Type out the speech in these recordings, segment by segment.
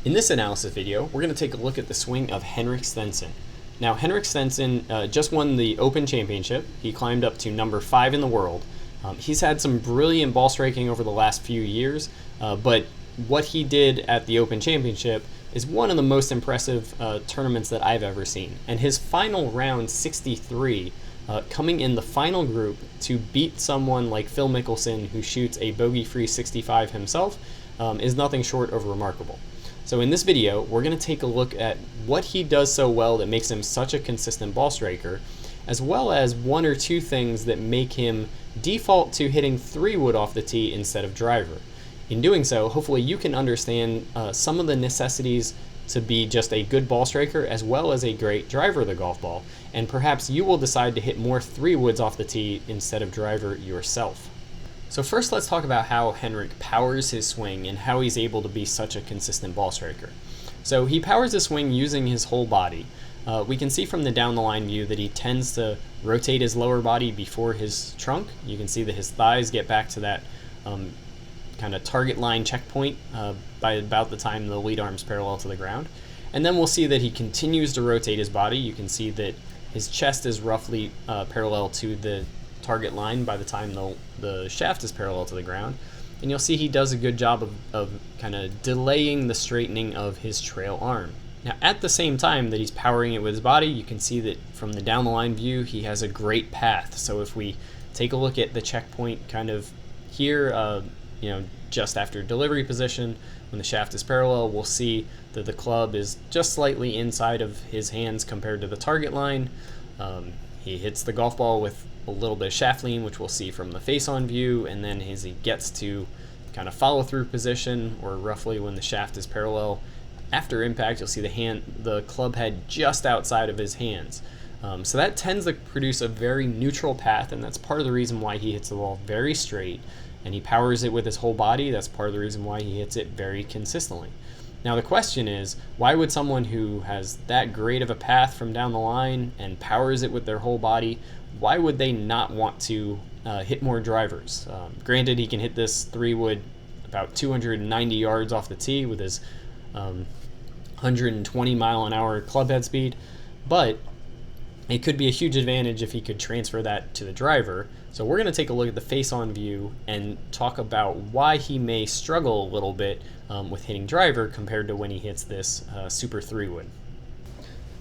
In this analysis video, we're going to take a look at the swing of Henrik Stenson. Now, Henrik Stenson just won the Open Championship. He climbed up to number 5 in the world. He's had some brilliant ball striking over the last few years, but what he did at the Open Championship is one of the most impressive tournaments that I've ever seen. And his final round, 63, coming in the final group to beat someone like Phil Mickelson, who shoots a bogey-free 65 himself, is nothing short of remarkable. So in this video, we're going to take a look at what he does so well that makes him such a consistent ball striker, as well as one or two things that make him default to hitting 3-wood off the tee instead of driver. In doing so, hopefully you can understand some of the necessities to be just a good ball striker as well as a great driver of the golf ball, and perhaps you will decide to hit more 3-woods off the tee instead of driver yourself. So first, let's talk about how Henrik powers his swing and how he's able to be such a consistent ball striker. So he powers his swing using his whole body. We can see from the down the line view that he tends to rotate his lower body before his trunk. You can see that his thighs get back to that kind of target line checkpoint by about the time the lead arm's parallel to the ground. And then we'll see that he continues to rotate his body. You can see that his chest is roughly parallel to the target line by the time the shaft is parallel to the ground. And you'll see he does a good job of kind of delaying the straightening of his trail arm. Now, at the same time that he's powering it with his body, you can see that from the down the line view, he has a great path. So if we take a look at the checkpoint kind of here, just after delivery position, when the shaft is parallel, we'll see that the club is just slightly inside of his hands compared to the target line. He hits the golf ball with a little bit of shaft lean, which we'll see from the face-on view, and then as he gets to kind of follow-through position, or roughly when the shaft is parallel, after impact, you'll see the club head just outside of his hands. So that tends to produce a very neutral path, and that's part of the reason why he hits the ball very straight, and he powers it with his whole body. That's part of the reason why he hits it very consistently. Now the question is, why would someone who has that great of a path from down the line and powers it with their whole body, why would they not want to hit more drivers? Granted, he can hit this 3-wood about 290 yards off the tee with his 120 mile an hour club head speed, but it could be a huge advantage if he could transfer that to the driver. So we're going to take a look at the face-on view and talk about why he may struggle a little bit with hitting driver compared to when he hits this super 3-wood.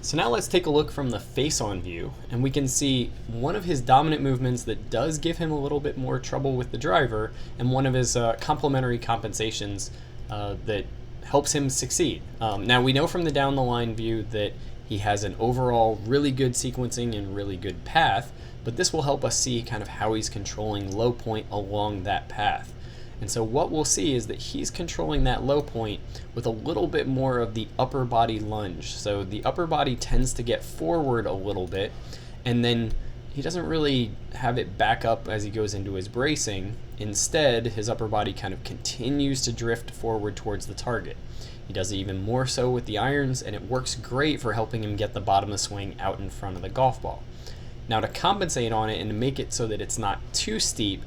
So now let's take a look from the face-on view, and we can see one of his dominant movements that does give him a little bit more trouble with the driver, and one of his complementary compensations that helps him succeed. Now we know from the down the line view that he has an overall really good sequencing and really good path, but this will help us see kind of how he's controlling low point along that path. And so what we'll see is that he's controlling that low point with a little bit more of the upper body lunge. So the upper body tends to get forward a little bit, and then he doesn't really have it back up as he goes into his bracing. Instead, his upper body kind of continues to drift forward towards the target. He does it even more so with the irons, and it works great for helping him get the bottom of the swing out in front of the golf ball. Now, to compensate on it and to make it so that it's not too steep,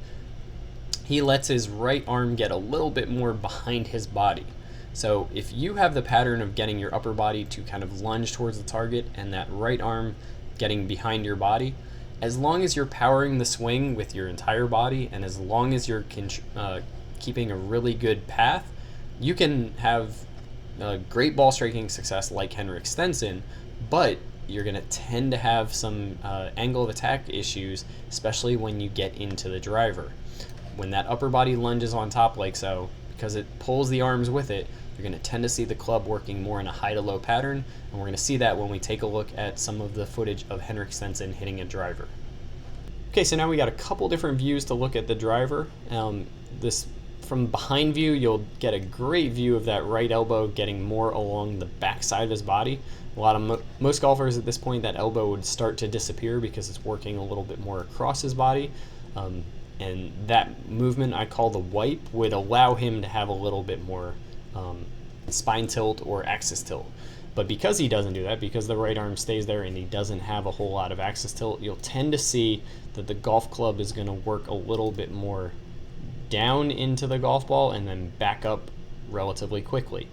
he lets his right arm get a little bit more behind his body. So if you have the pattern of getting your upper body to kind of lunge towards the target and that right arm getting behind your body, as long as you're powering the swing with your entire body, and as long as you're keeping a really good path, you can have great ball striking success like Henrik Stenson, but you're going to tend to have some angle of attack issues, especially when you get into the driver. When that upper body lunges on top like so, because it pulls the arms with it, you're going to tend to see the club working more in a high to low pattern, and we're going to see that when we take a look at some of the footage of Henrik Stenson hitting a driver. Okay, so now we got a couple different views to look at the driver. This from behind view, you'll get a great view of that right elbow getting more along the back side of his body. Most golfers at this point, that elbow would start to disappear because it's working a little bit more across his body. And that movement I call the wipe would allow him to have a little bit more spine tilt or axis tilt. But because he doesn't do that, because the right arm stays there and he doesn't have a whole lot of axis tilt, you'll tend to see that the golf club is going to work a little bit more down into the golf ball and then back up relatively quickly.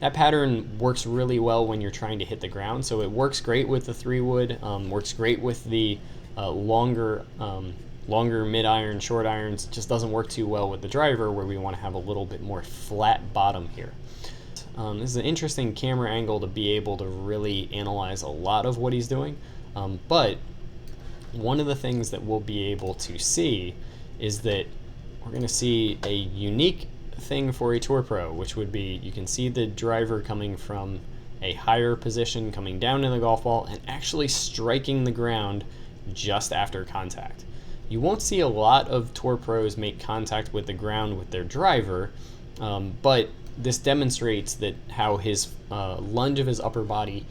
That pattern works really well when you're trying to hit the ground. So it works great with the 3-wood, works great with the longer mid-iron, short irons. It just doesn't work too well with the driver, where we want to have a little bit more flat bottom here. This is an interesting camera angle to be able to really analyze a lot of what he's doing. But one of the things that we'll be able to see is that we're going to see a unique thing for a Tour Pro, which would be, you can see the driver coming from a higher position, coming down in the golf ball, and actually striking the ground just after contact. You won't see a lot of Tour Pros make contact with the ground with their driver, but this demonstrates that how his lunge of his upper body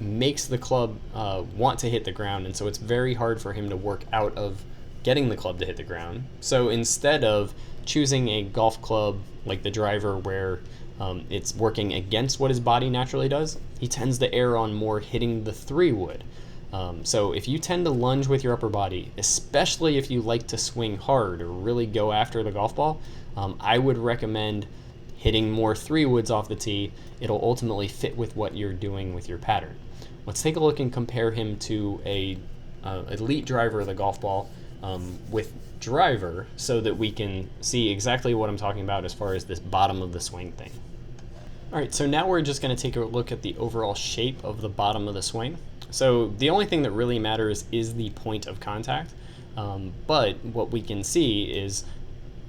makes the club want to hit the ground, and so it's very hard for him to work out of getting the club to hit the ground. So instead of choosing a golf club like the driver, where it's working against what his body naturally does, he tends to err on more hitting the 3-wood. So if you tend to lunge with your upper body, especially if you like to swing hard or really go after the golf ball, I would recommend hitting more 3-woods off the tee. It'll ultimately fit with what you're doing with your pattern. Let's take a look and compare him to a elite driver of the golf ball with driver, so that we can see exactly what I'm talking about as far as this bottom of the swing thing. All right, so now we're just going to take a look at the overall shape of the bottom of the swing. So the only thing that really matters is the point of contact, but what we can see is,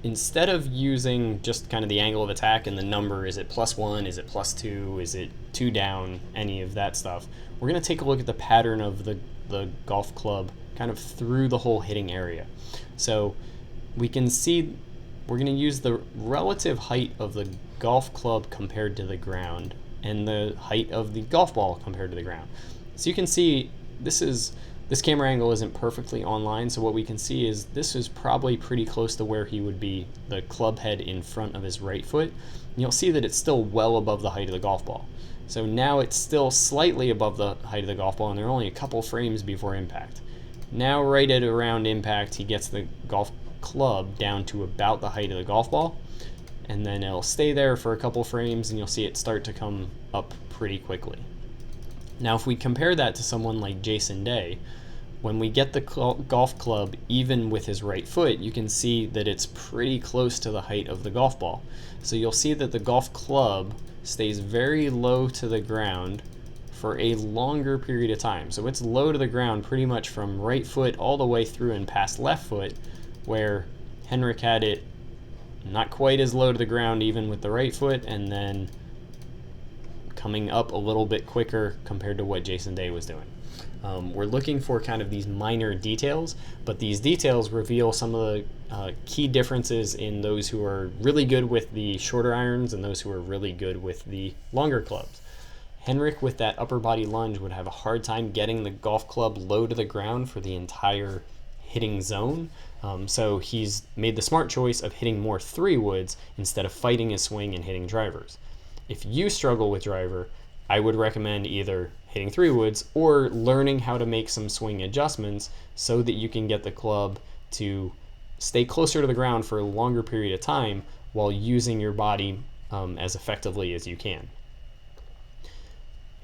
instead of using just kind of the angle of attack and the number, is it +1, is it +2, is it 2 down, any of that stuff, we're going to take a look at the pattern of the golf club kind of through the whole hitting area. So we can see we're going to use the relative height of the golf club compared to the ground, and the height of the golf ball compared to the ground. So you can see this camera angle isn't perfectly online, so what we can see is this is probably pretty close to where he would be, the club head in front of his right foot. And you'll see that it's still well above the height of the golf ball. So now it's still slightly above the height of the golf ball, and they're only a couple frames before impact. Now right at around impact, he gets the golf club down to about the height of the golf ball, and then it'll stay there for a couple frames, and you'll see it start to come up pretty quickly. Now if we compare that to someone like Jason Day, when we get the golf club even with his right foot, you can see that it's pretty close to the height of the golf ball. So you'll see that the golf club stays very low to the ground for a longer period of time. So it's low to the ground pretty much from right foot all the way through and past left foot, where Henrik had it not quite as low to the ground even with the right foot, and then coming up a little bit quicker compared to what Jason Day was doing. We're looking for kind of these minor details, but these details reveal some of the key differences in those who are really good with the shorter irons and those who are really good with the longer clubs. Henrik, with that upper body lunge, would have a hard time getting the golf club low to the ground for the entire hitting zone. So he's made the smart choice of hitting more 3-woods instead of fighting his swing and hitting drivers. If you struggle with driver, I would recommend either hitting 3-woods or learning how to make some swing adjustments so that you can get the club to stay closer to the ground for a longer period of time while using your body as effectively as you can.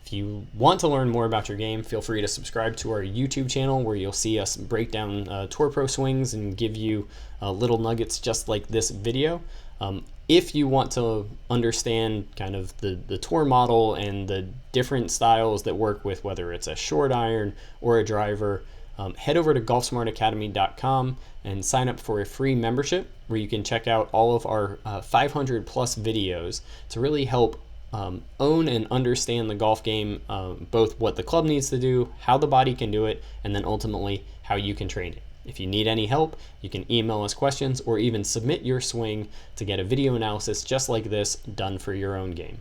If you want to learn more about your game, feel free to subscribe to our YouTube channel, where you'll see us break down Tour Pro swings and give you little nuggets just like this video. If you want to understand kind of the tour model and the different styles that work with whether it's a short iron or a driver, head over to golfsmartacademy.com and sign up for a free membership where you can check out all of our 500 plus videos to really help own and understand the golf game, both what the club needs to do, how the body can do it, and then ultimately how you can train it. If you need any help, you can email us questions or even submit your swing to get a video analysis just like this done for your own game.